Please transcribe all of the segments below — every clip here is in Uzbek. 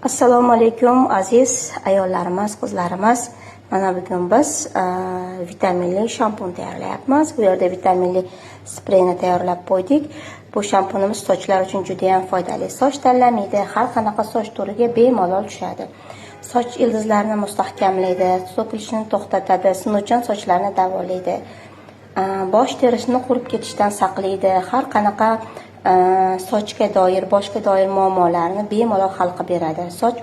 Assalomu alaykum aziz ayollarimiz, qizlarimiz. Mana bugun biz vitaminli shampun tayyorlayapmiz. Bu yerda vitaminli spreyni tayyorlab qo'ydik. Bu shampunimiz sochlar uchun juda ham foydali. Soch tanlamaydi, har qanaqa soch turiga bemalol tushadi. Soch ildizlarini mustahkamlaydi, to'kilishini to'xtatadi, sinuvchan sochlarni davolaydi. Bosh terisini qurib ketishdan saqlaydi. Har qanaqa sochga doir, boshga doir muammolarni bemalol hal qilib beradi. Soch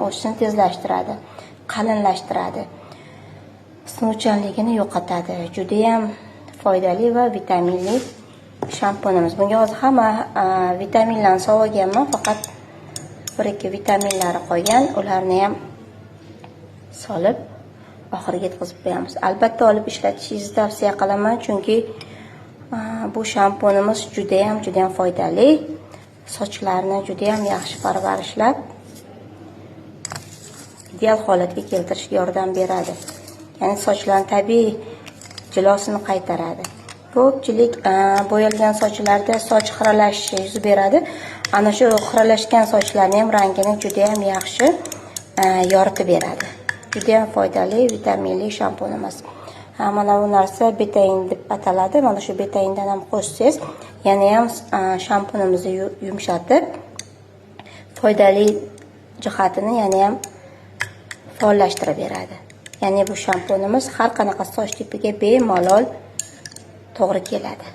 o'sishini tezlashtiradi, qalinlashtiradi. Sinuvchanligini yo'qotadi. Juda ham foydali va vitaminli shampunimiz. Bunga hozir hamma vitaminlarni sog'ganman, faqat 1-2 vitaminlari qolgan. Ularni ham solib oxiriga yetkazib qo'yamiz. Albatta olib ishlatishingizni tavsiya qilaman, chunki bu shampunimiz juda ham foydali. Sochlarni juda ham yaxshi parvarishlab, ideal holatga keltirishga yordam beradi. Ya'ni sochlarning tabiiy jilosini qaytaradi. Ko'pchilik bo'yalgan sochlarda soch xiralashishi yuz beradi. Ana shu xiralashgan sochlarning ham rangini juda ham yaxshi yoritib beradi. Juda ham foydali vitaminli shampunimiz. Mana bu narsa betain deb ataladi. Mana shu betaindan ham qo'shsangiz, yana ham shampunimizni yumshatib, foydali jihatini yana ham faollashtirib beradi. Ya'ni bu shampunimiz har qanaqa soch tipiga bemalol to'g'ri keladi.